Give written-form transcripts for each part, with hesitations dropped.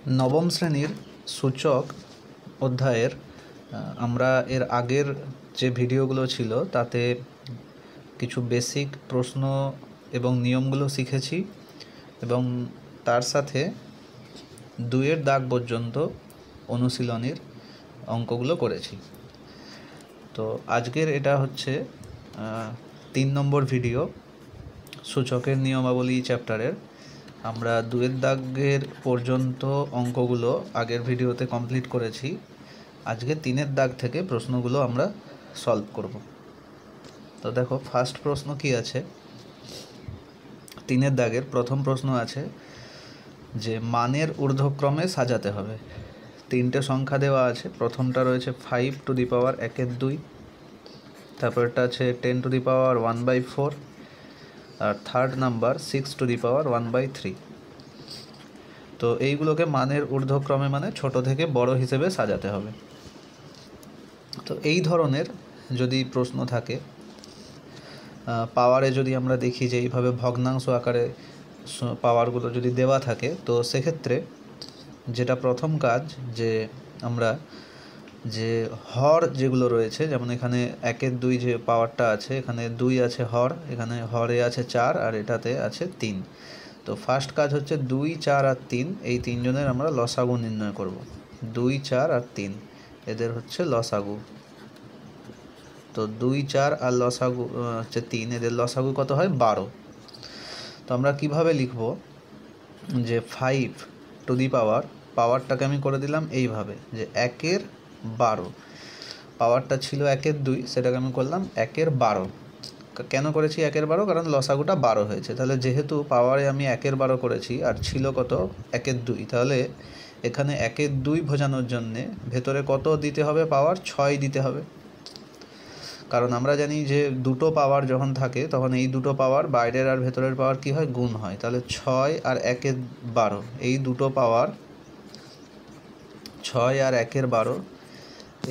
নবম শ্রেণীর সূচক অধ্যায়ের আমরা এর আগের যে ভিডিওগুলো ছিল তাতে কিছু বেসিক প্রশ্ন এবং নিয়মগুলো শিখেছি এবং তার সাথে 2-এর দাগ পর্যন্ত অনুশীলনীর অঙ্কগুলো করেছি। তো আজকের এটা হচ্ছে 3 নম্বর ভিডিও সূচকের নিয়মাবলী চ্যাপ্টারের। আমরা 2-এর দাগের পর্যন্ত অঙ্কগুলো আগের ভিডিওতে কমপ্লিট করেছি। আজকে 3-এর দাগ থেকে প্রশ্নগুলো আমরা সলভ করব। তো দেখো ফার্স্ট প্রশ্ন কি আছে। 3-এর দাগের প্রথম প্রশ্ন আছে যে মানের ঊর্ধ্বক্রমে সাজাতে হবে। 3টে সংখ্যা দেওয়া আছে। প্রথমটা রয়েছে 5 টু দি পাওয়ার 1/2, তারপরটা আছে 10 টু দি পাওয়ার 1/4, আর third number 6 to the power 1/3। তো এইগুলোকে মানের ঊর্ধ্বক্রমে মানে ছোট থেকে বড় হিসেবে সাজাতে হবে। তো এই ধরনের যদি প্রশ্ন থাকে, পাওয়ারে যদি আমরা দেখি যে এইভাবে ভগ্নাংশ আকারে পাওয়ারগুলো যদি দেওয়া থাকে, তো সেক্ষেত্রে যেটা প্রথম কাজ যে আমরা যে হর যেগুলো রয়েছে, যেমন এখানে 1/2 যে পাওয়ারটা আছে, এখানে 2 আছে হর, এখানে হরে আছে 4 আর এটাতে আছে 3। তো ফার্স্ট কাজ হচ্ছে 2, 4 আর 3 এই তিনজনের আমরা লসাগু নির্ণয় করব। 2, 4 আর 3 এদের হচ্ছে লসাগু। তো 2, 4 আর লসাগু হচ্ছে 3, এদের লসাগু কত হয়? 12। তো আমরা কিভাবে লিখব যে 5 টু দি পাওয়ারটাকে আমি করে দিলাম এইভাবে যে 1/12। পাওয়ারটা ছিল 1/2, সেটাকে আমি করলাম 1/12। কেন করেছি 1/12? কারণ লসাগুটা 12 হয়েছে। তাহলে যেহেতু পাওয়ারে আমি 1/12 করেছি আর ছিল কত? 1/2, তাহলে এখানে 1/2 বোঝানোর জন্যে ভেতরে কত দিতে হবে? পাওয়ার 6 দিতে হবে। কারণ আমরা জানি যে দুটো পাওয়ার যখন থাকে তখন এই দুটো পাওয়ার, বাইরের আর ভেতরের পাওয়ার কি হয়? গুণ হয়। তাহলে 6 আর 1/12 এই দুটো পাওয়ার, 6 আর 1/12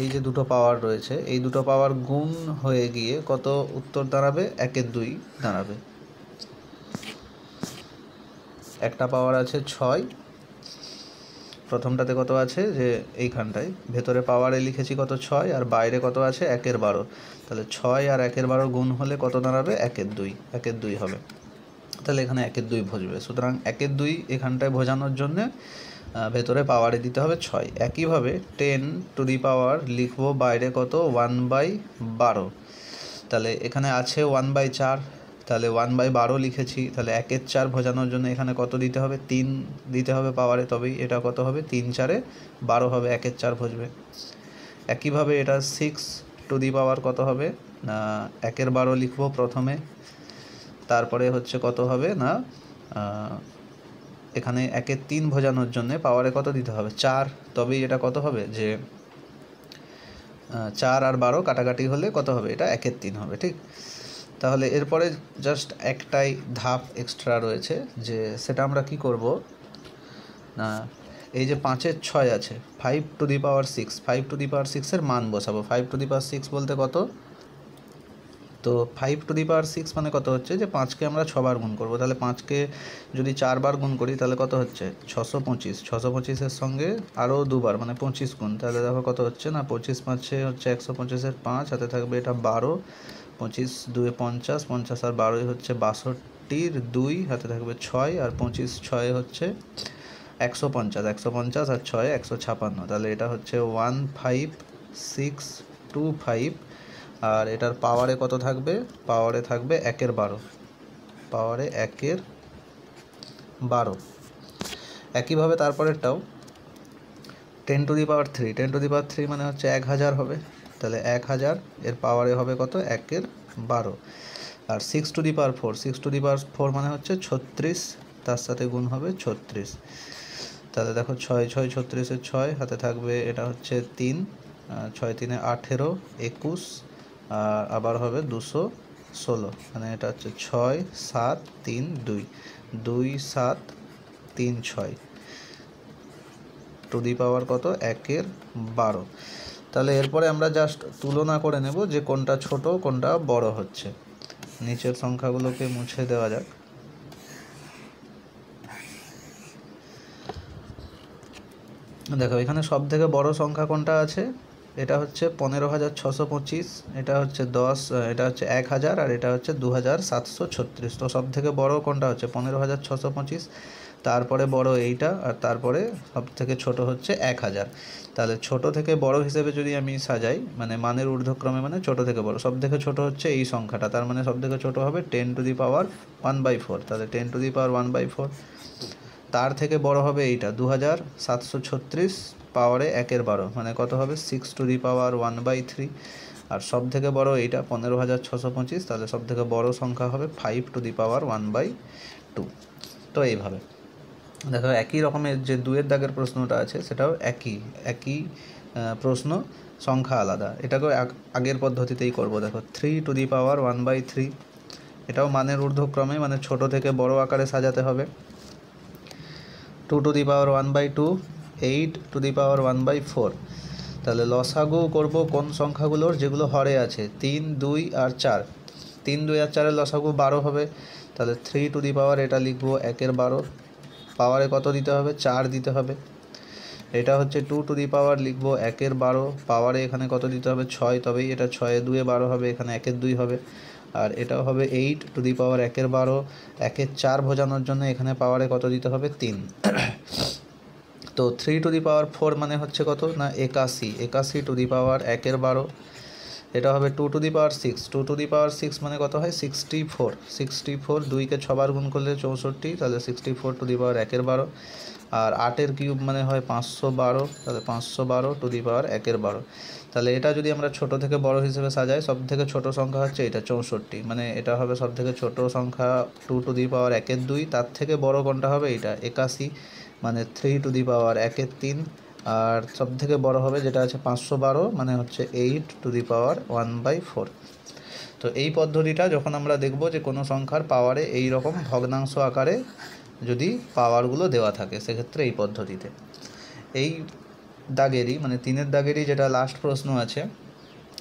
এই যে দুটো পাওয়ার রয়েছে, এই দুটো পাওয়ার গুণ হয়ে গিয়ে কত উত্তর দাঁড়াবে? 1/2 দাঁড়াবে। একটা পাওয়ার আছে 6, প্রথমটাতে কত আছে যে এইখানটায় ভেতরে পাওয়ারে লিখেছি কত? 6, আর বাইরে কত আছে? 1/12। তাহলে 6 আর 1/12 গুণ হলে কত দাঁড়াবে? 1/2, 1/2 হবে। তাহলে এখানে 1/2 বসবে। সুতরাং 1/2 এখানটায় বোঝানোর জন্যে ভেতরে পাওয়ারে দিতে হবে 6। একইভাবে 10 টু দি পাওয়ার লিখবো বাইরে কত? 1/12। তাহলে এখানে আছে 1/4, তাহলে 1/12 লিখেছি। তাহলে 1/4 বোঝানোর জন্য এখানে কত দিতে হবে? 3 দিতে হবে পাওয়ারে, তবেই এটা কত হবে? 3 4 12 হবে, 1/4 বসবে। একইভাবে এটা 6 টু দি পাওয়ার কত হবে? 1/12 লিখবো প্রথমে, তারপরে হচ্ছে কত হবে না এখানে 1/3 বোঝানোর জন্য পাওয়ারে কত দিতে হবে? 4, তবেই এটা কত হবে? যে 4 আর 12 কাটাকাটি হলে কত হবে? এটা 1/3 হবে। ঠিক, তাহলে এরপরে জাস্ট একটাই ধাপ এক্সট্রা রয়েছে, যে সেটা আমরা কি করব না, এই যে 5-এর 6 আছে, 5 two the power 6, 5 two the পাওয়ার 6 এর মান বসাবো। 5 টু দি পাওয়ার 6 বলতে কত? তো 5 টু দি পাওয়ার 6 মানে কত হচ্ছে? যে 5কে আমরা 6 বার গুণ করবো। তাহলে 5কে যদি 4 বার গুণ করি তাহলে কত হচ্ছে? 625। 625-এর সঙ্গে আরও 2 বার মানে 25 গুণ। তাহলে দেখো কত হচ্ছে না, 25 5-এ হচ্ছে 125-এর 5, হাতে থাকবে এটা 12, 25 2-এ 50, 50 আর 12 হচ্ছে 62-র 2, হাতে থাকবে 6, আর 25 6-এ হচ্ছে 150, 150 আর 6-এ 156। তাহলে এটা হচ্ছে 15625। আর এটার পাওয়ারে কত থাকবে? পাওয়ারে থাকবে 1/12, পাওয়ারে 1/12। একইভাবে তারপরেরটাও 10 to the power 3, 10 to the পাওয়ার 3 মানে হচ্ছে 1000 হবে। তাহলে 1000 এর পাওয়ারে হবে কত? 1/12। আর 6 to the power 4, 6 to the পাওয়ার 4 মানে হচ্ছে 36, তার সাথে গুণ হবে 36। তাহলে দেখো 6 6 36-এর 6, হাতে থাকবে এটা হচ্ছে 3, 6 3-এ 18, 21, আর আবার হবে 216, মানে এটা হচ্ছে 6 7 3 2, 2 7 3 6 টু দি পাওয়ার কত? 1/12। তাহলে এরপরে আমরা জাস্ট তুলনা করে নেব যে কোনটা ছোট কোনটা বড় হচ্ছে। নিচের সংখ্যাগুলোকে মুছে দেওয়া যাক। দেখো এখানে সব থেকে বড় সংখ্যা কোনটা আছে, এটা হচ্ছে 15,625, এটা হচ্ছে 10, এটা হচ্ছে 1,000, আর এটা হচ্ছে 2,736। তো সব থেকে বড় কোনটা হচ্ছে 15,625, তারপরে বড় এইটা, আর তারপরে সব থেকে ছোট হচ্ছে 1,000। তাহলে ছোট থেকে বড় হিসেবে যদি আমি সাজাই, মানে মানের ঊর্ধ্বক্রমে, মানে ছোট থেকে বড়, সব থেকে ছোট হচ্ছে এই সংখ্যাটা, তার মানে সব থেকে ছোট হবে 10⁻1/4। তাহলে 10⁻1/4। তার থেকে বড় হবে এইটা 2,736 পাওয়ারে 1/12, মানে কত হবে 6⁻1/3। আর সব থেকে বড় এইটা 15,625, তাহলে সব থেকে বড় সংখ্যা হবে 5⁻1/2। তো এইভাবে দেখো একই রকমের যে 2-এর দাগের প্রশ্নটা আছে সেটাও একই প্রশ্ন, সংখ্যা আলাদা। এটাকেও আগের পদ্ধতিতেই করব। দেখো 3⁻1/3, এটাও মানের ঊর্ধ্বক্রমে, মানে ছোট থেকে বড় আকারে সাজাতে হবে। 2⁻1/2, 8⁻1/4। তাহলে লসাগু করব কোন সংখ্যাগুলোর, যেগুলো হরে আছে, 3, 2 আর 4। 3, 2 আর 4-এর লসাগু 12 হবে। তাহলে 3 এটা লিখবো 1/12, পাওয়ারে কত দিতে হবে, 4 দিতে হবে। এটা হচ্ছে 2 লিখবো 1/12, পাওয়ারে এখানে কত দিতে হবে, 6, তবেই এটা 6 2 12 হবে, এখানে 1/2 হবে। আর এটাও হবে 8 1/12, 1/4 বোঝানোর জন্য এখানে পাওয়ারে কত দিতে হবে, 3। তো 3⁴ মানে হচ্ছে কত না 81, 81 1/12। এটা হবে 2⁶, 2⁶ মানে কত হয় 64, 64 2কে 6 বার গুণ করলে 64, তাহলে 64 1/12। আর 8-এর কিউব মানে হয় 512, তাহলে 512 1/12। তাহলে এটা যদি আমরা ছোট থেকে বড় হিসেবে সাজাই, সব থেকে ছোট সংখ্যা হচ্ছে এটা 64, মানে এটা হবে সব থেকে ছোট সংখ্যা 2⁴ 1/2। তার থেকে বড় কোনটা হবে, এটা 81, মানে 3⁴ 1/3। আর সব থেকে বড় হবে যেটা আছে 512, মানে হচ্ছে 8⁴1/4। তো এই পদ্ধতিটা যখন আমরা দেখব যে কোনো সংখ্যার পাওয়ারে এই রকম ভগ্নাংশ আকারে যদি পাওয়ারগুলো দেওয়া থাকে, সেক্ষেত্রে এই পদ্ধতিতে। এই দাগেরই, মানে 3-এর দাগেরই যেটা লাস্ট প্রশ্ন আছে,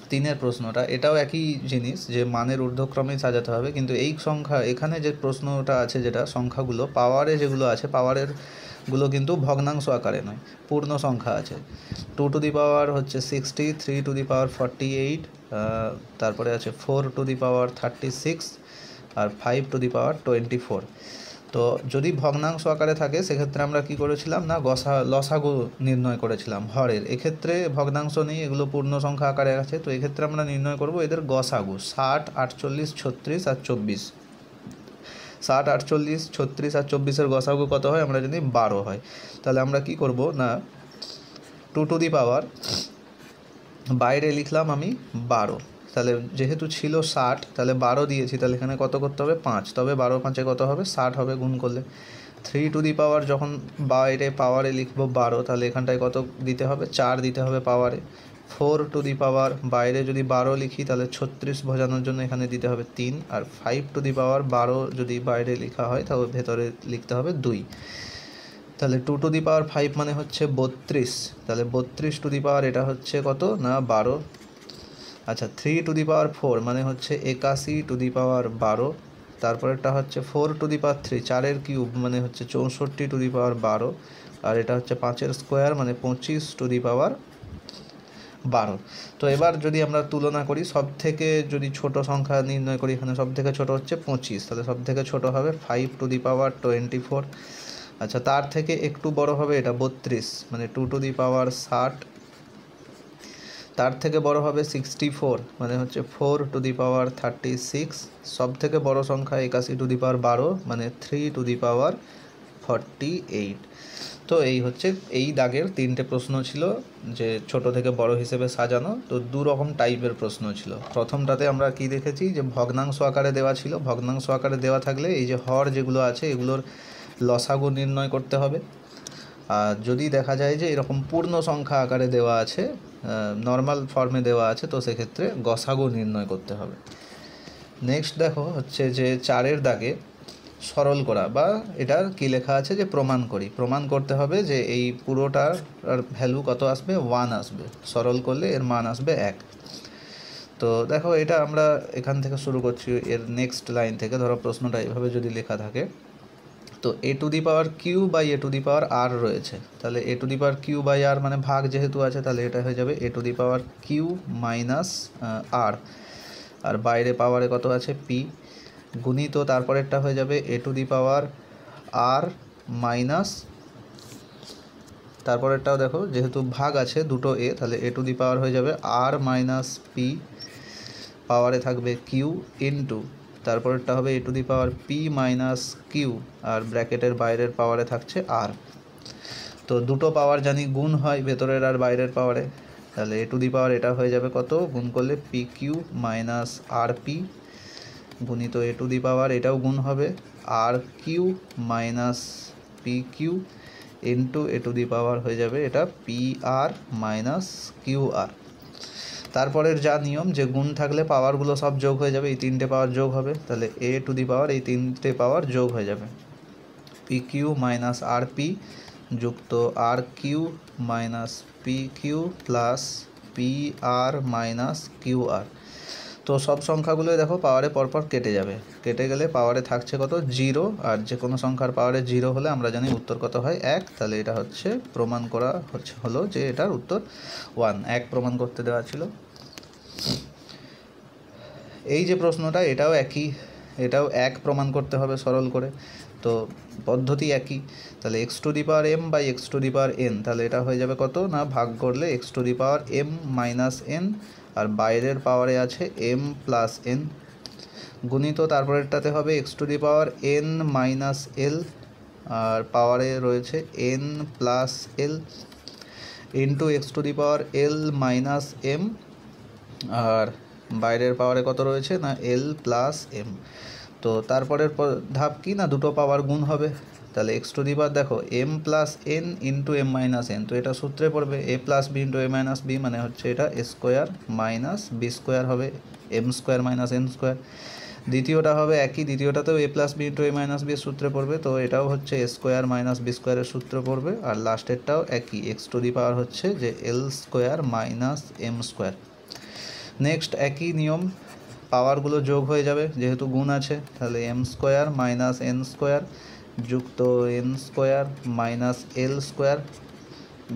3-এর প্রশ্নটা, এটাও একই জিনিস, যে মানের ঊর্ধ্বক্রমেই সাজাতে হবে। কিন্তু এই সংখ্যা, এখানে যে প্রশ্নটা আছে, যেটা সংখ্যাগুলো পাওয়ারে যেগুলো আছে, পাওয়ারের গুলো কিন্তু ভগ্নাংশ আকারে নয়, পূর্ণ সংখ্যা আছে। 2 হচ্ছে 60, 3 তারপরে আছে 4 36, আর 5 24। তো যদি ভগ্নাংশ আকারে থাকে, সেক্ষেত্রে আমরা কি করেছিলাম না, লসাগু নির্ণয় করেছিলাম হরের। এক্ষেত্রে ভগ্নাংশ নেই, এগুলো পূর্ণ সংখ্যা আকারে আছে, তো এক্ষেত্রে আমরা নির্ণয় করব এদের গসাগু, 60, 48, 36 আর 24। 60, 48, 36 আর 24-এর গসাগু কত হয় আমরা জানি 12 হয়। তাহলে আমরা কি করব না, 2 বাইরে লিখলাম আমি 12। তাহলে যেহেতু ছিল 60, তাহলে 12 দিয়েছি, তাহলে এখানে কত করতে হবে, 5। তবে 12 5-এ কত হবে, 60 হবে গুণ করলে। 3 যখন বাইরে পাওয়ারে লিখবো 12, তাহলে এখানটায় কত দিতে হবে, 4 দিতে হবে পাওয়ারে। 4 বাইরে যদি 12 লিখি, তাহলে 36 বোঝানোর জন্য এখানে দিতে হবে 3। আর 5 যদি বাইরে লেখা হয়, তাহলে ভেতরে লিখতে হবে 2। তাহলে 2⁵ মানে হচ্ছে 32। তাহলে 32 এটা হচ্ছে কত না 12। আচ্ছা, 3⁴ মানে হচ্ছে 81⁻12। তারপরেরটা হচ্ছে 4⁵, 4-এর কিউব মানে হচ্ছে 64⁻12। আর এটা হচ্ছে 5-এর স্কোয়ার, মানে 25⁻12। তো এবার যদি আমরা তুলনা করি, সব থেকে যদি ছোট সংখ্যা নির্ণয় করি, এখানে সব থেকে ছোট হচ্ছে 25, তাহলে সব থেকে ছোট হবে 5⁻24। আচ্ছা, তার থেকে একটু বড় হবে এটা 32, মানে 2⁵60। তার থেকে বড় হবে 64, মানে হচ্ছে 4�36। সব থেকে বড় সংখ্যা 81⁻12, মানে 3⁻48। তো এই হচ্ছে এই দাগের 3টে প্রশ্ন ছিল, যে ছোট থেকে বড় হিসেবে সাজানো। তো 2 রকম টাইপের প্রশ্ন ছিল। প্রথমটাতে আমরা কি দেখেছি, যে ভগ্নাংশ আকারে দেওয়া ছিল। ভগ্নাংশ আকারে দেওয়া থাকলে এই যে হর যেগুলো আছে, এগুলোর লসাগু নির্ণয় করতে হবে। আর যদি দেখা যায় যে এরকম পূর্ণ সংখ্যা আকারে দেওয়া আছে, নর্মাল ফর্মে দেওয়া আছে, তো সেক্ষেত্রে গসাগু নির্ণয় করতে হবে। নেক্সট দেখো হচ্ছে যে 4-এর দাগে সরল করা, বা এটার কি লেখা আছে, যে প্রমাণ করি। প্রমাণ করতে হবে যে এই পুরোটার ভ্যালু কত আসবে, 1 আসবে। সরল করলে এর মান আসবে 1। তো দেখো এটা আমরা এখান থেকে শুরু করছি, এর নেক্সট লাইন থেকে। ধরো প্রশ্নটা এভাবে যদি লেখা থাকে, তো A to the power Q by A to the power R রয়েছে, তাহলে এ to the power Q by R মানে ভাগ যেহেতু আছে, তাহলে এটা হয়ে যাবে A to the power Q minus R, আর বাইরে পাওয়ারে কত আছে পি, গুণিত তারপরেরটা হয়ে যাবে A to the power r minus, তারপরেরটাও দেখো যেহেতু ভাগ আছে দুটো এ, তাহলে এ টু দি পাওয়ার হয়ে যাবে আর মাইনাস পি, পাওয়ারে থাকবে কিউ ইন্টু তারপরেরটা হবে A to the power P minus Q, আর ব্র্যাকেটের বাইরের পাওয়ারে থাকছে আর। তো দুটো পাওয়ার জানি গুণ হয় ভেতরের আর বাইরের পাওয়ারে, তাহলে এ টু দি পাওয়ার এটা হয়ে যাবে কত, গুণ করলে P Q minus R P, গুণিত এ টু দি পাওয়ার এটাও গুণ হবে R Q minus P Q into A to the power হয়ে যাবে এটা পি আর মাইনাস কিউ আর। তারপরের যা নিয়ম যে গুণ থাকলে পাওয়ারগুলো সব যোগ হয়ে যাবে, এই তিনটে পাওয়ার যোগ হবে, তাহলে এ টু দি পাওয়ার এই তিনটে পাওয়ার যোগ হয়ে যাবে, P Q minus R P যুক্ত R Q minus P Q plus P আর মাইনাস কিউ আর। তো সব সংখ্যাগুলোই দেখো পাওয়ারে পরপর কেটে যাবে, কেটে গেলে পাওয়ারে থাকছে কত জিরো, আর যে কোনো সংখ্যার পাওয়ারে জিরো হলে আমরা জানি উত্তর কত হয় এক, তাহলে এটা হচ্ছে প্রমাণ করা হলো যে এটার উত্তর 1, এক প্রমাণ করতে দেওয়া ছিল। এই যে প্রশ্নটা এটাও একই, এটাও এক প্রমাণ করতে হবে সরল করে, তো পদ্ধতি একই, তাহলে X to the power M by X to the power N, তাহলে এটা হয়ে যাবে কত না ভাগ করলে X to the power M minus N, আর বাইরের পাওয়ারে আছে এম প্লাস এন, গুণিত তারপরেরটাতে হবে x to the power N minus L, আর পাওয়ারে রয়েছে N plus L into X to the power L minus M, আর বাইরের পাওয়ারে কত রয়েছে না এল প্লাস এম। তো তারপরের ধাপ কি না দুটো পাওয়ার গুণ হবে, তাহলে এক্স টু দি পাওয়ার দেখো M plus N into M minus N, তো এটা সূত্রে পড়বে A plus B into A minus B, মানে হচ্ছে এটা A square minus B square হবে M square minus N square. দ্বিতীয়টা হবে একই, দ্বিতীয়টাতেও A plus B into A minus B সূত্রে পড়বে, তো এটাও হচ্ছে এ স্কোয়ার মাইনাস বি স্কোয়ারের সূত্র পড়বে, আর লাস্টেরটাও একই, এক্স টু দি পাওয়ার হচ্ছে যে L square minus M square. Next একই নিয়ম, পাওয়ারগুলো যোগ হয়ে যাবে যেহেতু গুণ আছে, তাহলে M square minus N square যুক্ত N square minus L square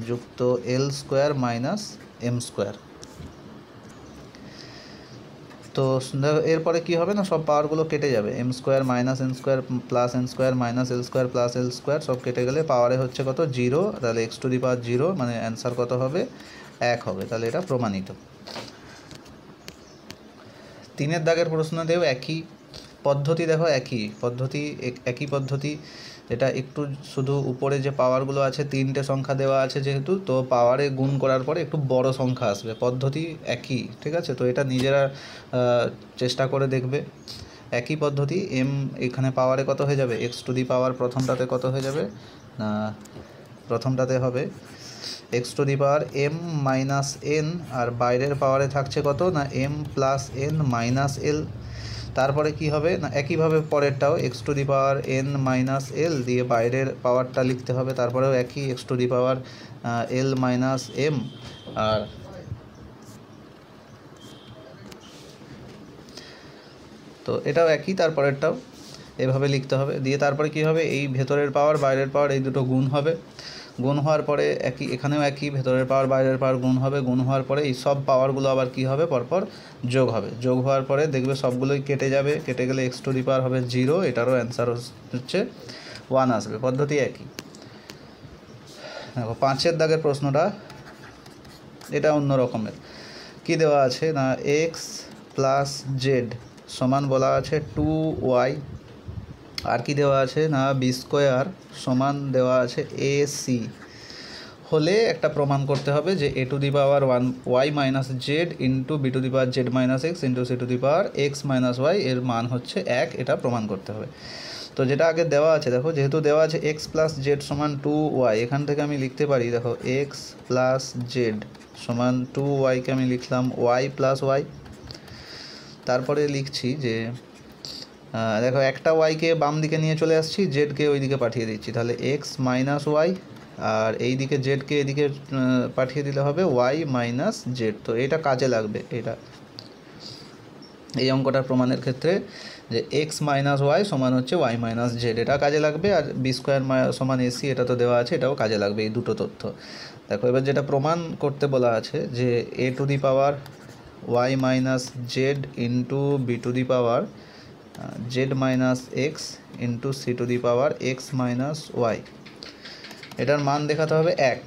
যুক্ত L square minus M square. তো এরপরে কি হবে না সব পাওয়ারগুলো কেটে যাবে, M square minus N square plus N square minus L square plus L square সব কেটে গেলে পাওয়ারে হচ্ছে কত জিরো, তাহলে X to the power zero মানে অ্যান্সার কত হবে এক হবে, তাহলে এটা প্রমাণিত। 3 দাগের প্রশ্নতেও একই পদ্ধতি, দেখো একই পদ্ধতি, একই পদ্ধতি, এটা একটু শুধু উপরে যে পাওয়ারগুলো আছে তিনটে সংখ্যা দেওয়া আছে যেহেতু, তো পাওয়ারে গুণ করার পরে একটু বড় সংখ্যা আসবে, পদ্ধতি একই, ঠিক আছে, তো এটা নিজেরা চেষ্টা করে দেখবে। একই পদ্ধতি, এম এখানে পাওয়ারে কত হয়ে যাবে এক্স টু দি পাওয়ার প্রথমটাতে কত হয়ে যাবে না প্রথমটাতে হবে x to the power M minus N, আর বাইরের পাওয়ারে থাকছে কত না m plus n minus l. তারপরে কি হবে না একইভাবে পরেরটাও x to the power N minus l দিয়ে বাইরের পাওয়ারটা লিখতে হবে, তারপরেও একই x to the power L minus M, আর তো এটাও একই, তারপরেরটাও এভাবে লিখতে হবে, দিয়ে তারপরে কি হবে এই ভেতরের পাওয়ার বাইরের পাওয়ার এই দুটো গুণ হবে, গুণ হওয়ার পরে একই এখানেও একই ভেতরের পাওয়ার বাইরের পাওয়ার গুণ হবে, গুণ হওয়ার পরে এই সব পাওয়ারগুলো আবার কি হবে পরপর যোগ হবে, যোগ হওয়ার পরে দেখবে সবগুলোই কেটে যাবে, কেটে গেলে এক্স টু দি পাওয়ার হবে জিরো, এটারও অ্যান্সার হচ্ছে 1 আসবে, পদ্ধতি একই। দেখো 5 দাগের প্রশ্নটা এটা অন্য রকমের, কি দেওয়া আছে না এক্স প্লাস জেড সমান বলা আছে 2y, আর কি দেওয়া আছে না বি স্কোয়ার সমান দেওয়া আছে এ সি, হলে একটা প্রমাণ করতে হবে যে a to the power 1y minus Z into B to the power Z minus x into c to the power x minus y এর মান হচ্ছে 1, এটা প্রমাণ করতে হবে। তো যেটা আগে দেওয়া আছে দেখো, যেহেতু দেওয়া আছে এক্স প্লাস জেড সমান 2y, এখান থেকে আমি লিখতে পারি দেখো এক্স প্লাস জেড সমান 2yকে আমি লিখলাম y প্লাস ওয়াই, তারপরে লিখছি যে দেখো একটা ওয়াইকে বাম দিকে নিয়ে চলে আসছি, জেডকে ওই দিকে পাঠিয়ে দিচ্ছি, তাহলে এক্স মাইনাস ওয়াই, আর এই দিকে জেডকে এদিকে পাঠিয়ে দিলে হবে ওয়াই মাইনাস জেড। তো এটা কাজে লাগবে, এটা এই অঙ্কটার প্রমাণের ক্ষেত্রে যে এক্স মাইনাস ওয়াই সমান হচ্ছে ওয়াই মাইনাস জেড, এটা কাজে লাগবে। আর বি স্কোয়ার সমান এসি এটা তো দেওয়া আছে, এটাও কাজে লাগবে, এই দুটো তথ্য। দেখো এবার যেটা প্রমাণ করতে বলা আছে যে a to the power y minus Z into B to the power Z minus x into c to the power x minus y, এটার মান দেখাতে হবে 1।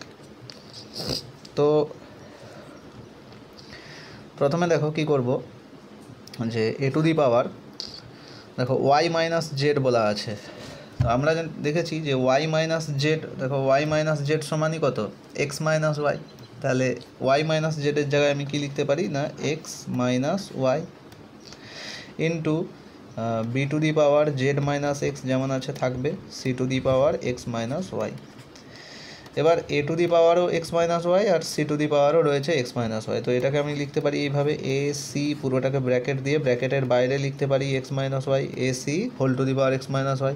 তো প্রথমে দেখো কি করব, যে এ টু দি পাওয়ার দেখো ওয়াই মাইনাস জেড বলা আছে। তো আমরা দেখেছি যে ওয়াই মাইনাস জেড, দেখো ওয়াই মাইনাস জেড সমানই কত, এক্স মাইনাস ওয়াই। তাহলে ওয়াই মাইনাস জেডের জায়গায় আমি কি লিখতে পারি না x minus Y into B to the power Z minus x যেমন আছে থাকবে, c to the power x minus y. এবার এ টু দি পাওয়ারও এক্স মাইনাস ওয়াই আর সি টু দি পাওয়ারও রয়েছে এক্স মাইনাস ওয়াই। তো এটাকে আমি লিখতে পারি এইভাবে, এ সি পুরোটাকে ব্র্যাকেট দিয়ে ব্র্যাকেটের বাইরে লিখতে পারি এক্স মাইনাস ওয়াই, এ C whole to the power x minus Y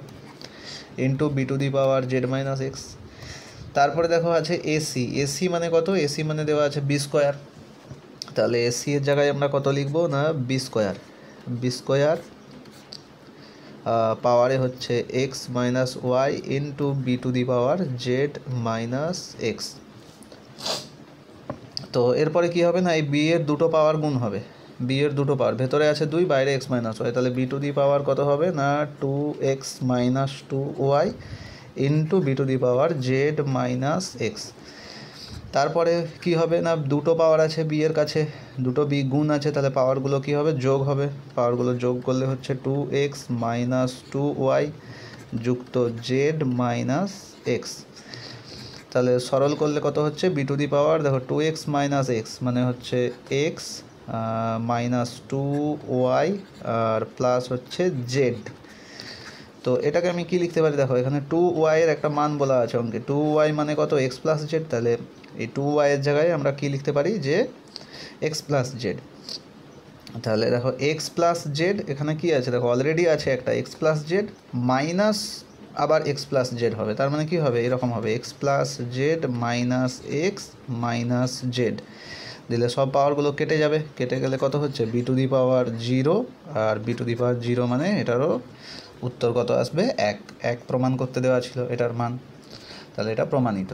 into B to the power Z minus X. তারপরে দেখো আছে এসি, এসি মানে কত, এসি মানে দেওয়া আছে বি স্কোয়ার। তাহলে এসি এর জায়গায় আমরা কত লিখবো না বি স্কোয়ার, বি স্কোয়ার পাওয়ারে হচ্ছে X minus Y into B to the power Z minus X. তো এরপরে কি হবে না এই বি এর দুটো পাওয়ার গুণ হবে, বি এর দুটো পাওয়ার, ভেতরে আছে 2 বাইরে এক্স মাইনাস ওয়াই, তাহলে বি টু দি পাওয়ার কত হবে না 2x minus 2y into B to the power Z minus X. তারপরে কি হবে না দুটো পাওয়ার আছে বি এর কাছে, দুটো বি গুণ আছে, তাহলে পাওয়ারগুলো কি হবে যোগ হবে, পাওয়ারগুলো যোগ করলে হচ্ছে 2x মাইনাস 2y যুক্ত জেড মাইনাস এক্স। তাহলে সরল করলে কত হচ্ছে বি টু দি পাওয়ার দেখো 2x মাইনাস এক্স মানে হচ্ছে এক্স মাইনাস 2y আর প্লাস হচ্ছে জেড। তো এটাকে আমি কি লিখতে পারি, দেখো এখানে 2y এর একটা মান বলা আছে অঙ্কে, 2y মানে কত এক্স প্লাস জেড। তাহলে এই 2y এর জায়গায় আমরা কি লিখতে পারি যে এক্স প্লাস জেড। তাহলে দেখো এক্স প্লাস জেড এখানে কি আছে, দেখো অলরেডি আছে একটা এক্স প্লাস জেড মাইনাস আবার এক্স প্লাস জেড হবে, তার মানে কি হবে এরকম হবে x plus z minus x minus z. দিলে সব পাওয়ারগুলো কেটে যাবে, কেটে গেলে কত হচ্ছে বি টু দি পাওয়ার 0, আর বি টু দি পাওয়ার 0 মানে এটারও উত্তর কত আসবে 1, 1 প্রমাণ করতে দেওয়া ছিল এটার মান, তাহলে এটা প্রমাণিত।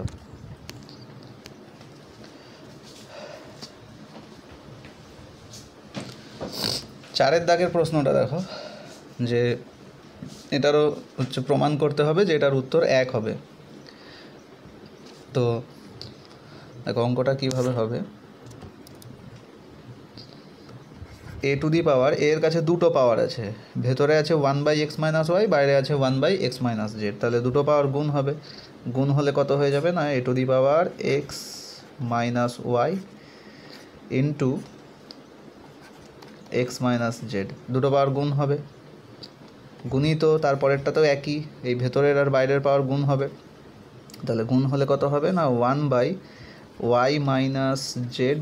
চারের দাগের প্রশ্নটা দেখো, যে এটারও হচ্ছে প্রমাণ করতে হবে যে এটার উত্তর 1 হবে। তো দেখো অঙ্কটা কীভাবে হবে, এ টু দি পাওয়ার এর কাছে দুটো পাওয়ার আছে, ভেতরে আছে 1/x মাইনাস ওয়াই, বাইরে আছে 1/x মাইনাস জেড। তাহলে দুটো পাওয়ার গুণ হবে, গুণ হলে কত হয়ে যাবে না a to the power x minus Y into x minus z, দুটো পাওয়ার গুণ হবে, গুণিত তারপরেরটাতেও একই, এই ভেতরের আর বাইরের পাওয়ার গুণ হবে। তাহলে গুণ হলে কত হবে না 1/y মাইনাস জেড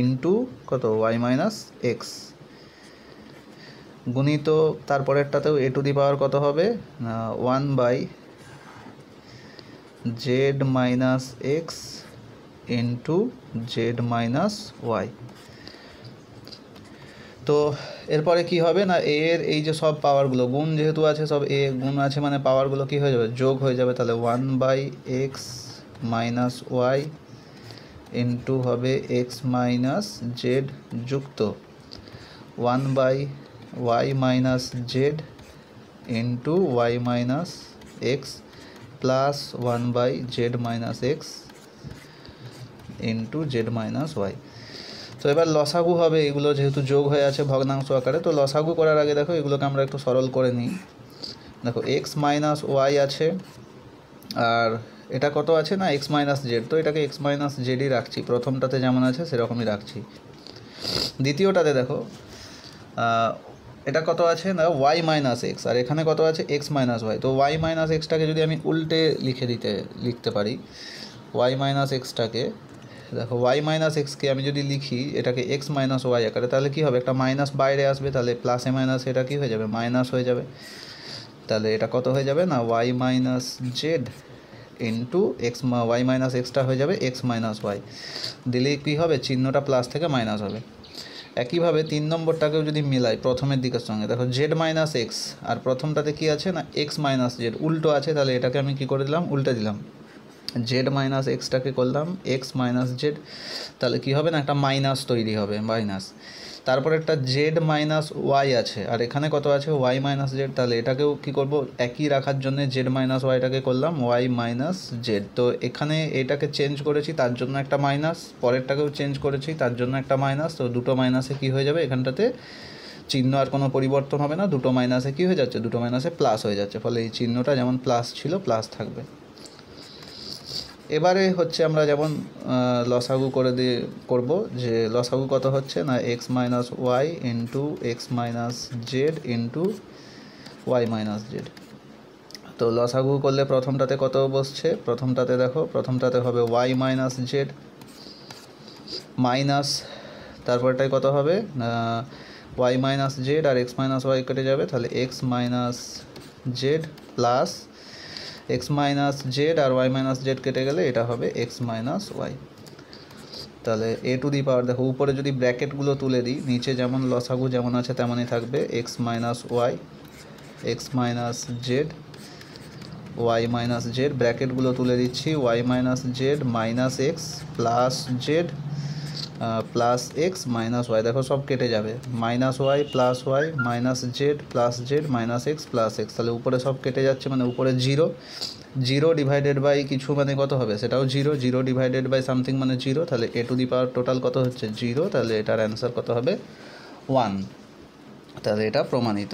ইন্টু কত ওয়াই মাইনাস এক্স, গুণিত তারপরেরটাতেও এ টু দি পাওয়ার কত হবে না 1/z minus x into Z minus Y. তো এরপরে কি হবে না এর এই যে সব পাওয়ারগুলো গুণ যেহেতু আছে, সব এ গুণ আছে মানে পাওয়ারগুলো কি হয়ে যাবে যোগ হয়ে যাবে। তাহলে 1/x মাইনাস ওয়াই ইন্টু হবে এক্স মাইনাস জেড যুক্ত 1/y minus Z into Y minus x plus 1/z minus x into Z minus Y. তো এবার লসাগু হবে, এগুলো যেহেতু যোগ হয়ে আছে ভগ্নাংশ আকারে, তো লসাগু করার আগে দেখো এগুলোকে আমরা একটু সরল করে নিই। দেখো এক্স মাইনাস ওয়াই আছে আর এটা কত আছে না এক্স মাইনাস জেড, তো এটাকে এক্স মাইনাস জেডই রাখছি, প্রথমটাতে যেমন আছে সেরকমই রাখছি। দ্বিতীয়টাতে দেখো এটা কত আছে না ওয়াই মাইনাস এক্স, আর এখানে কত আছে এক্স মাইনাস ওয়াই। তো ওয়াই মাইনাস এক্সটাকে যদি আমি উল্টে লিখতে পারি, ওয়াই মাইনাস এক্সটাকে দেখো ওয়াই মাইনাস এক্সকে আমি যদি লিখি এটাকে এক্স মাইনাস ওয়াই আকারে, তাহলে কী হবে একটা মাইনাস বাইরে আসবে, তাহলে প্লাসে মাইনাস এটা কী হয়ে যাবে মাইনাস হয়ে যাবে। তাহলে এটা কত হয়ে যাবে না Y minus Z into X, Y minus এক্সটা হয়ে যাবে এক্স মাইনাস ওয়াই, দিলেই কী হবে চিহ্নটা প্লাস থেকে মাইনাস হবে। একইভাবে 3 নম্বরটাকেও যদি মিলাই প্রথমের দিকের সঙ্গে, দেখো জেড মাইনাস এক্স, আর প্রথমটাতে কি আছে না এক্স মাইনাস জেড, উল্টো আছে, তাহলে এটাকে আমি কি করে দিলাম, উল্টে দিলাম। জেড মাইনাস এক্সটাকে করলাম এক্স মাইনাস জেড, তাহলে কি হবে না একটা মাইনাস তৈরি হবে, মাইনাস। তারপর একটা জেড মাইনাস ওয়াই আছে, আর এখানে কত আছে ওয়াই মাইনাস জেড, তাহলে এটাকেও কি করব একই রাখার জন্য জেড মাইনাস ওয়াইটাকে করলাম ওয়াই মাইনাস জেড। তো এখানে এটাকে চেঞ্জ করেছি তার জন্য একটা মাইনাস, পরেরটাকেও চেঞ্জ করেছি তার জন্য একটা মাইনাস, তো দুটো মাইনাসে কি হয়ে যাবে এখানটাতে চিহ্ন আর কোনো পরিবর্তন হবে না, দুটো মাইনাসে কি হয়ে যাচ্ছে, দুটো মাইনাসে প্লাস হয়ে যাচ্ছে, ফলে এই চিহ্নটা যেমন প্লাস ছিল প্লাস থাকবে। এবারে হচ্ছে আমরা যেমন লসাগু করে দিয়ে করব, যে লসাগু কত হচ্ছে না x minus Y into x minus Z into Y minus Z. তো লসাগু করলে প্রথমটাতে কত বসছে, প্রথমটাতে দেখো প্রথমটাতে হবে ওয়াই মাইনাস জেড মাইনাস, তারপরটাই কত হবে ওয়াই মাইনাস জেড, আর এক্স মাইনাস ওয়াই কেটে যাবে, তাহলে x minus z plus x minus z, আর ওয়াই মাইনাস জেড কেটে গেলে এটা হবে এক্স মাইনাস ওয়াই। তাহলে এ টু দি পাওয়ার, দেখো উপরে যদি ব্র্যাকেটগুলো তুলে দিই, নিচে যেমন লসাগু যেমন আছে তেমনই থাকবে, x minus y x minus z y minus z, ব্র্যাকেটগুলো তুলে দিচ্ছি, y minus z minus x plus z plus x minus y, দেখো সব কেটে যাবে, minus y plus y minus z plus z minus x plus x, তাহলে উপরে সব কেটে যাচ্ছে, মানে উপরে জিরো, জিরো ডিভাইডেড বাই কিছু মানে কত হবে সেটাও zero, zero divided by something মানে জিরো, তাহলে এ টু দি পাওয়ার টোটাল কত হচ্ছে জিরো, তাহলে এটার অ্যান্সার কত হবে 1, তাহলে এটা প্রমাণিত।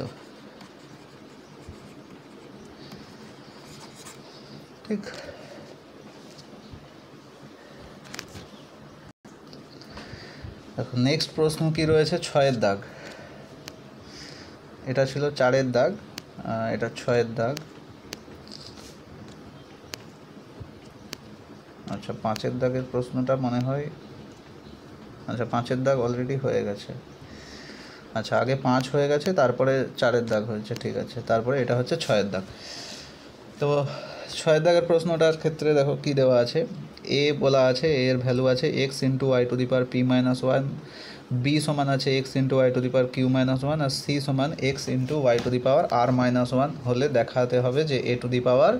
ঠিক, এখন নেক্সট প্রশ্ন কি রয়েছে 6-এর দাগ, এটা ছিল 4-এর দাগ, এটা 6-এর দাগ, আচ্ছা 5-এর দাগের প্রশ্নটা মনে হয়, আচ্ছা 5-এর দাগ অলরেডি হয়ে গেছে, আচ্ছা আগে 5 হয়ে গেছে তারপরে 4-এর দাগ হয়েছে, ঠিক আছে, তারপরে এটা হচ্ছে 6-এর দাগ। তো 6-এর দাগের প্রশ্নটার ক্ষেত্রে দেখো কি দেওয়া আছে, এ বলা আছে, এ এর ভ্যালু আছে x into Y to the power P minus one, b সমান আছে x into Y to the power Q minus one, আর সি সমান x into Y to the power r minus one হলে দেখাতে হবে যে a to the power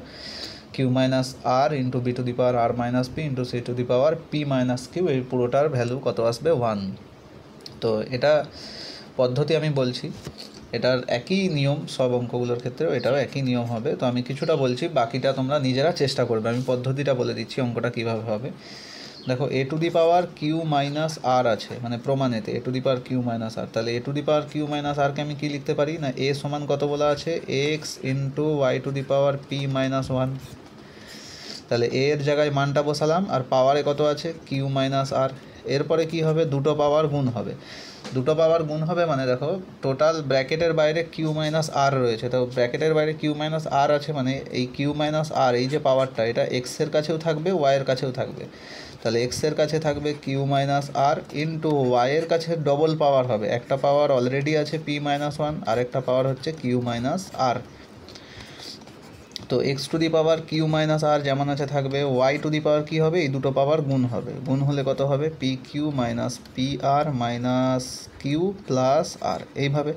Q minus r into B to the power r minus p into c to the power P minus q, এই পুরোটার value কত আসবে 1। তো এটা পদ্ধতি আমি বলছি, এটার একই নিয়ম সব অঙ্কগুলোর ক্ষেত্রেও এটাও একই নিয়ম হবে, তো আমি কিছুটা বলছি, বাকিটা তোমরা নিজেরা চেষ্টা করবে, আমি পদ্ধতিটা বলে দিচ্ছি অঙ্কটা কীভাবে হবে। দেখো a to the power Q minus r আছে, মানে প্রমাণেতে a to the power Q minus r, তাহলে এ to the power Q minus আরকে আমি কী লিখতে পারি না এ সমান কত বলা আছে x into Y to the power P minus one, তাহলে এ এর জায়গায় মানটা বসালাম, আর পাওয়ারে কত আছে কিউ মাইনাস আর, এরপরে কি হবে দুটো পাওয়ার গুণ হবে, দুটো পাওয়ার গুণ হবে মানে দেখো টোটাল ব্র্যাকেটের বাইরে কিউ মাইনাস আর রয়েছে, তো ব্র্যাকেটের বাইরে কিউ মাইনাস আর আছে, মানে এই কিউ মাইনাস আর এই যে পাওয়ারটা এটা এক্সের কাছেও থাকবে ওয়াইয়ের কাছেও থাকবে, তাহলে এক্সের কাছে থাকবে কিউ মাইনাস আর ইন্টু ওয়াইয়ের কাছে ডবল পাওয়ার হবে, একটা পাওয়ার অলরেডি আছে পি মাইনাস ওয়ান, আর একটা পাওয়ার হচ্ছে কিউ মাইনাস আর, তো x to the power Q minus r যেমন আছে থাকবে, ওয়াই টু দি পাওয়ার কী হবে এই দুটো পাওয়ার গুণ হবে, গুণ হলে কত হবে পি কিউ মাইনাস পি আর মাইনাস কিউ প্লাস আর, এইভাবে।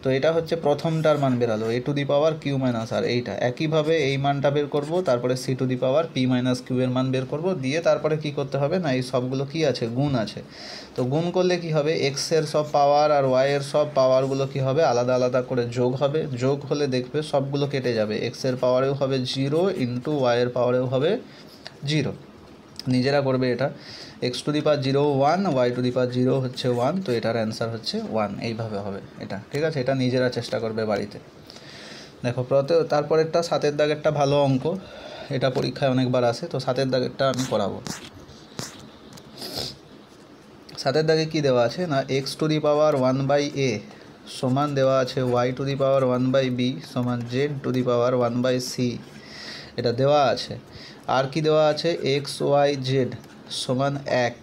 তো এটা হচ্ছে প্রথমটার মান বেরালো a to the power Q minus r, এইটা একইভাবে এই মানটা বের করব, তারপরে c to the power P minus q এর মান বের করব, দিয়ে তারপরে কি করতে হবে না এই সবগুলো কি আছে গুণ আছে, তো গুণ করলে কি হবে এক্সের সব পাওয়ার আর ওয়াইয়ের সব পাওয়ারগুলো কি হবে আলাদা আলাদা করে যোগ হবে, যোগ হলে দেখবে সবগুলো কেটে যাবে, এক্সের পাওয়ারেও হবে 0 ইন্টু ওয়াইয়ের পাওয়ারেও হবে 0, নিজেরা করবে এটা, x to the power 0 1, y to the power 0 হচ্ছে 1, তো এটার অ্যান্সার হচ্ছে 1, এইভাবে হবে এটা, ঠিক আছে, এটা নিজেরা চেষ্টা করবে বাড়িতে। দেখো তারপরেরটা 7-এর দাগেরটা ভালো অঙ্ক, এটা পরীক্ষায় অনেকবার আসে, তো 7-এর দাগেরটা আমি করাবো। 7-এর দাগে কী দেওয়া আছে না x to the power 1/a সমান দেওয়া আছে Y to the power 1/b সমান Z two the power 1/c, এটা দেওয়া আছে। আর কি দেওয়া আছে এক্স ওয়াই জেড সমান 1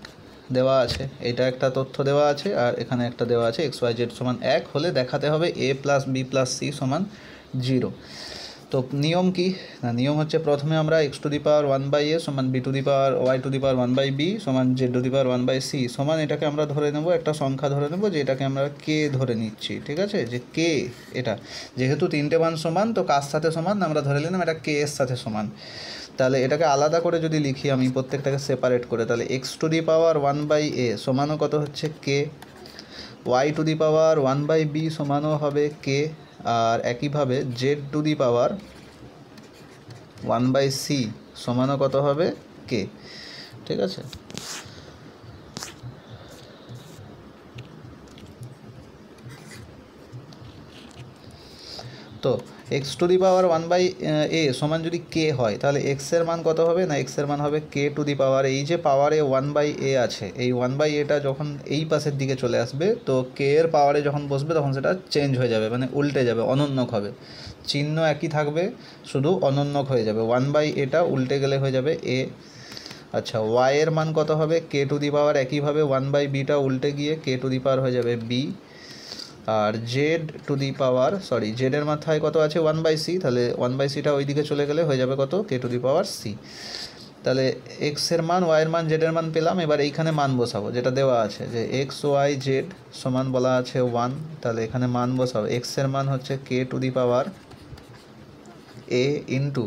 দেওয়া আছে, এটা একটা তথ্য দেওয়া আছে, আর এখানে একটা দেওয়া আছে এক্স ওয়াই জেড সমান 1 হলে দেখাতে হবে a plus B plus C সমান 0। তো নিয়ম কি না, নিয়ম হচ্ছে প্রথমে আমরা x⁴ সমান b⁴ y⁴ সমান z⁴ সমান এটাকে আমরা ধরে নেব একটা সংখ্যা ধরে নেব যে এটাকে আমরা k ধরে নিচ্ছি, ঠিক আছে, যে k এটা যেহেতু তিনটে মান সমান তো কার সাথে সমান আমরা ধরে নিলাম এটা k এর সাথে সমান। তাহলে এটাকে আলাদা করে যদি লিখি আমি প্রত্যেকটাকে সেপারেট করে, তাহলে x⁴ সমানও কত হচ্ছে k, y⁴ সমানও হবে k, আর একইভাবে z⁴ সমানও কত হবে k, ঠিক আছে। তো x⁴ সমান যদি k হয় তাহলে x এর মান কত হবে না, x এর মান হবে k⁴, এই যে পাওয়ারে 1/a আছে এই 1/aটা যখন এই পাশের দিকে চলে আসবে তো k এর পাওয়ারে যখন বসবে তখন সেটা চেঞ্জ হয়ে যাবে, মানে উল্টে যাবে, অনন্যক হবে, চিহ্ন একই থাকবে শুধু অনন্যক হয়ে যাবে, 1/aটা উল্টে গেলে হয়ে যাবে a। আচ্ছা, y এর মান কত হবে k⁴, একইভাবে 1/bটা উল্টে গিয়ে k⁴ হয়ে যাবে b, আর z এর মাথায় কত আছে 1/c, তাহলে 1/cটা ওই দিকে চলে গেলে হয়ে যাবে কত k⁴c। তাহলে x এর মান, y এর মান, z এর মান পেলাম, এবার এইখানে মান বসাবো যেটা দেওয়া আছে যে x y z সমান বলা আছে 1, তাহলে এখানে মান বসাবো, x এর মান হচ্ছে k⁴a ইন্টু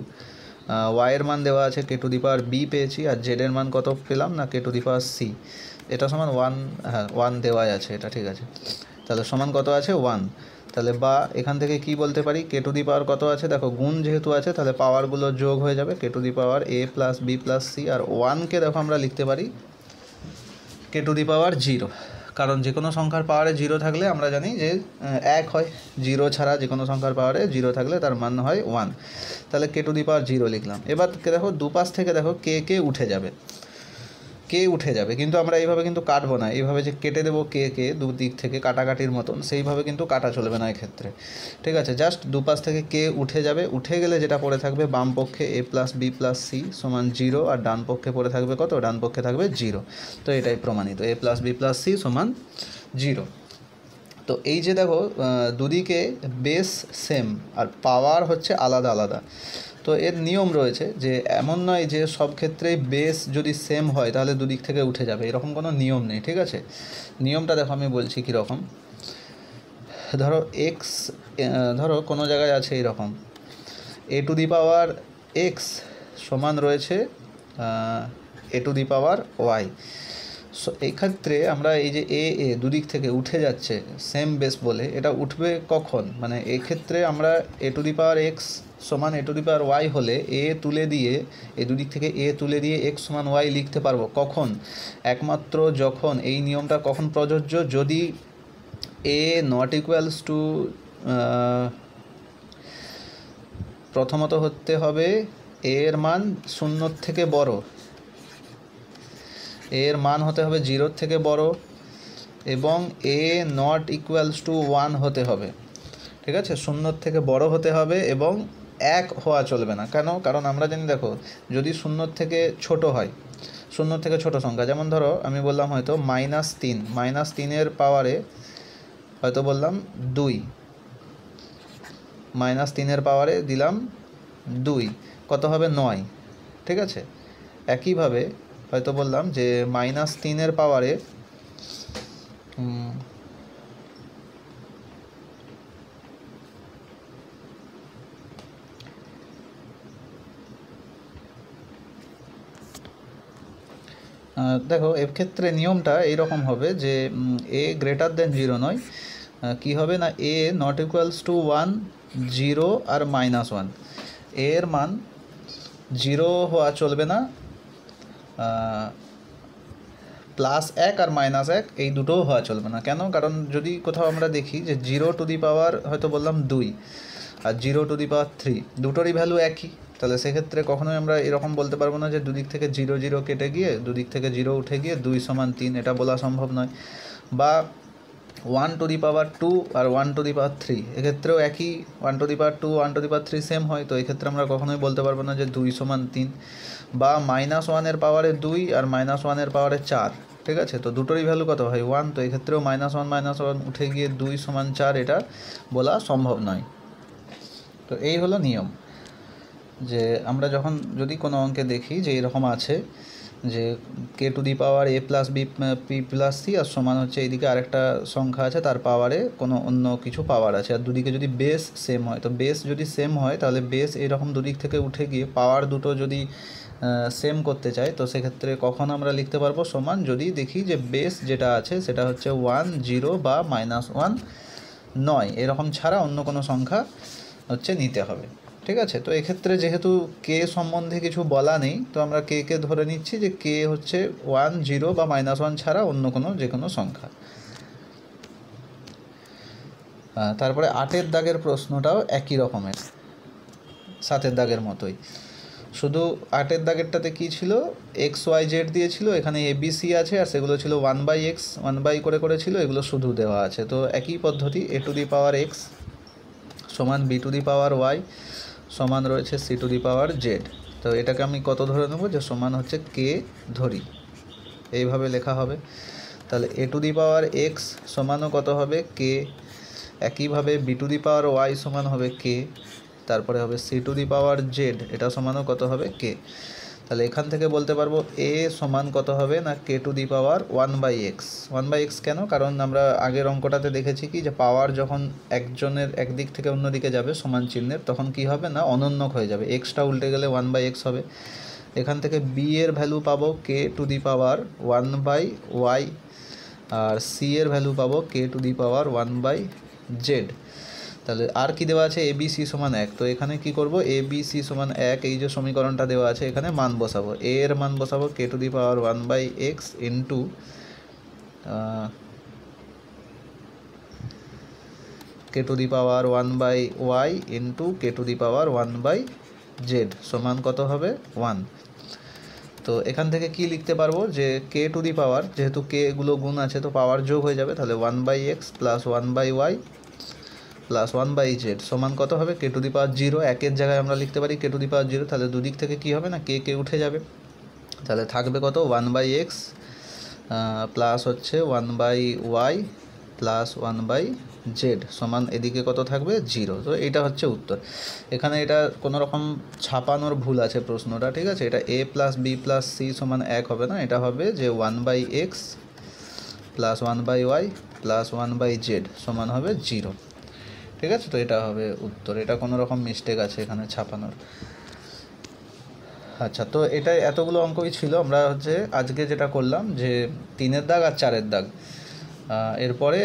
y এর মান দেওয়া আছে k⁴b পেয়েছি, আর z এর মান কত পেলাম না k⁴c, এটা সমান 1, হ্যাঁ 1 দেওয়াই আছে এটা, ঠিক আছে, তাহলে সমান কত আছে 1। তাহলে বা এখান থেকে কি বলতে পারি k⁴ কত আছে, দেখো গুণ যেহেতু আছে তাহলে পাওয়ারগুলো যোগ হয়ে যাবে k⁴a + b + c, আর 1কে দেখো আমরা লিখতে পারি k⁴0, কারণ যে কোনো সংখ্যার পাওয়ারে 0 থাকলে আমরা জানি যে 1 হয়, 0 ছাড়া যে কোনো সংখ্যার পাওয়ারে 0 থাকলে তার মান হয় 1, তাহলে k⁴0 লিখলাম। এবার দেখো দুপাশ থেকে দেখো কে উঠে যাবে, কিন্তু আমরা এইভাবে কিন্তু কাটবো না, এইভাবে যে কেটে দেবো কে দুদিক থেকে কাটাকাটির মতন, সেইভাবে কিন্তু কাটা চলবে না এক্ষেত্রে, ঠিক আছে, জাস্ট দুপাশ থেকে কে উঠে যাবে, উঠে গেলে যেটা পড়ে থাকবে বাম পক্ষে a + b + c সমান 0, আর ডান পক্ষে পড়ে থাকবে কত, ডান পক্ষে থাকবে 0, তো এটাই প্রমাণিত a + b + c সমান 0। তো এই যে দেখো দুদিকে বেস সেম আর পাওয়ার হচ্ছে আলাদা আলাদা, তো এর নিয়ম রয়েছে যে এমন নয় যে সব ক্ষেত্রেই বেস যদি সেম হয় তাহলে দুদিক থেকে উঠে যাবে, এরকম কোনো নিয়ম নেই, ঠিক আছে। নিয়মটা দেখো আমি বলছি কীরকম, ধরো ধরো কোনো জায়গায় আছে এরকম a⁴x সমান রয়েছে a⁴y, এই ক্ষেত্রে আমরা এই যে এ দুদিক থেকে উঠে যাচ্ছে সেম বেস বলে, এটা উঠবে কখন, মানে এক্ষেত্রে আমরা a⁴x সমান a⁴y হলে তুলে দিয়ে এই দুদিক থেকে তুলে দিয়ে x সমান y লিখতে পারবো কখন, একমাত্র যখন এই নিয়মটা কখন প্রযোজ্য, যদি a প্রথমত হতে হবে এর মান 0 থেকে বড়, এর মান হতে হবে 0 থেকে বড়, এবং a1 হতে হবে, ঠিক আছে, 0 থেকে বড় হতে হবে এবং 1 হওয়া চলবে না, কেন, কারণ আমরা জানি দেখো যদি 0 থেকে ছোট হয়, 0 থেকে ছোট সংখ্যা, যেমন ধরো আমি বললাম হয়তো -3 পাওয়ারে হয়তো বললাম 2, -3 পাওয়ারে দিলাম 2 কত হবে 9, ঠিক আছে, একইভাবে হয়তো বললাম যে -3 পাওয়ারে দেখো এক্ষেত্রে নিয়মটা এইরকম হবে যে a 0 নয়, কি হবে না a1 0 আর -1, এর মান 0 হওয়া চলবে না, +1 আর -1 এই দুটোও হওয়া চলবে না, কেন, কারণ যদি কোথাও আমরা দেখি যে 0 হয়তো বললাম 2 আর 0 দুটোরই ভ্যালু একই, তাহলে সেক্ষেত্রে কখনোই আমরা এরকম বলতে পারবো না যে দুদিক থেকে 0 0 কেটে গিয়ে দুদিক থেকে 0 উঠে গিয়ে 2 সমান 3, এটা বলা সম্ভব নয়, বা 1⁻2 আর 1⁻3 এক্ষেত্রেও একই, 1⁻2 1⁻3 সেম হয়, তো এক্ষেত্রে আমরা কখনোই বলতে পারবো না যে 2 সমান 3, বা -1 পাওয়ারে 2 আর -1 পাওয়ারে 4, ঠিক আছে, তো দুটোরই ভ্যালু কত হয় 1, তো এক্ষেত্রেও -1 উঠে গিয়ে 2 সমান 4 এটা বলা সম্ভব নয়। তো এই হলো নিয়ম। যে আমরা যখন যদি কোনো অঙ্কে দেখি যে এরকম আছে যে k to the power a plus b p plus c r সমান হচ্ছে এইদিকে আরেকটা সংখ্যা আছে তার পাওয়ারে কোনো অন্য কিছু পাওয়ার আছে, আর দুদিকে যদি বেস সেম হয়, তো বেস যদি সেম হয় তাহলে বেস এরকম দুদিক থেকে উঠে গিয়ে পাওয়ার দুটো যদি সেম করতে চাই, তো সেক্ষেত্রে কখন আমরা লিখতে পারবো সমান, যদি দেখি যে বেস যেটা আছে সেটা হচ্ছে 1 0 বা -1 নয়, এরকম ছাড়া অন্য কোনো সংখ্যা হচ্ছে নিতে হবে। ঠিক আছে, তো এক্ষেত্রে যেহেতু কে সম্বন্ধে কিছু বলা নেই, তো আমরা কে ধরে নিচ্ছি যে কে হচ্ছে 1 0 বা -1 ছাড়া অন্য কোনো যে কোনো সংখ্যা। তারপরে 8-এর দাগের প্রশ্নটাও একই রকমের, 7-এর দাগের মতোই, শুধু 8-এর দাগেরটাতে কী ছিল, XY Z দিয়েছিল, এখানে ABC আছে আর সেগুলো ছিল 1/x 1 করে ছিল, এগুলো শুধু দেওয়া আছে। তো একই পদ্ধতি, a two the power x সমান b two the power y সমান রয়েছে c two the power z। তো এটাকে আমি কত ধরে নেব, যে সমান হচ্ছে k ধরি, এইভাবে লেখা হবে। তাহলে a two the power x সমানও কত হবে, k। একইভাবে b two the power y সমান হবে k, তারপরে হবে c two the power z, এটা সমানও কত হবে, k। তাহলে এখান থেকে বলতে পারবো a সমান কত হবে না, k to the power 1/x। 1/x কেন, কারণ আমরা আগের অঙ্কটাতে দেখেছি কি যে পাওয়ার যখন একজনের একদিক থেকে অন্য দিকে যাবে সমান চিহ্নের, তখন কি হবে না অনন্যক হয়ে যাবে, এক্সটা উল্টে গেলে 1/x হবে। এখান থেকে b এর ভ্যালু পাবো k to the power 1/y, আর c এর ভ্যালু পাবো k to the power 1/z। তাহলে আর কি দেওয়া আছে, ABC সমান 1, তো এখানে কি করব, ABC সমান 1, এই যে সমীকরণটা দেওয়া আছে এখানে মান বসাবো, a এর মান বসাবো k to the power 1/x into k to the power 1/y into k to the power 1/z সমান কত হবে, 1। তো এখান থেকে কি লিখতে পারবো, যে k টু দি পাওয়ার, যেহেতু k গুলো গুণ আছে তো পাওয়ার যোগ হয়ে যাবে, তাহলে 1/x plus 1/y plus 1/z সমান কত হবে, k টু দি পাওয়ার 0, 1-এর জায়গায় আমরা লিখতে পারি k টু দি পাওয়ার 0, তাহলে দুদিক থেকে কি হবে না k উঠে যাবে, তাহলে থাকবে কত 1/x প্লাস হচ্ছে 1/y প্লাস 1/z সমান এদিকে কত থাকবে 0। তো এটা হচ্ছে উত্তর। এখানে এটা কোনো রকম ছাপানোর ভুল আছে প্রশ্নটা, ঠিক আছে, এটা a plus b plus c সমান 1 হবে না, এটা হবে যে 1/x plus 1/y plus 1/z সমান হবে 0। ঠিক আছে, তো এটা হবে উত্তর, এটা কোনো রকম মিস্টেক আছে এখানে ছাপানোর। আচ্ছা, তো এটাই এতগুলো অঙ্কই ছিল। আমরা হচ্ছে আজকে যেটা করলাম যে 3-এর দাগ আর 4-এর দাগ, এরপরে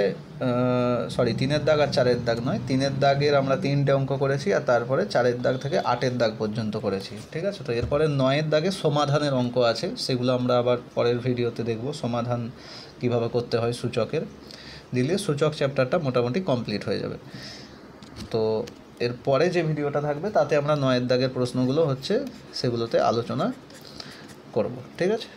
3-এর দাগ আর 4-এর দাগ নয়, 3-এর দাগের আমরা 3টে অঙ্ক করেছি, আর তারপরে 4-এর দাগ থেকে 8-এর দাগ পর্যন্ত করেছি। ঠিক আছে, তো এরপরে 9-এর দাগে সমাধানের অঙ্ক আছে, সেগুলো আমরা আবার পরের ভিডিওতে দেখব, সমাধান কিভাবে করতে হয় সূচকের, দিলে সূচক চ্যাপ্টারটা মোটামুটি কমপ্লিট হয়ে যাবে। তো এরপরে যে ভিডিওটা থাকবে তাতে আমরা 9-এর দাগের প্রশ্নগুলো হচ্ছে সেগুলোতে আলোচনা করব। ঠিক আছে।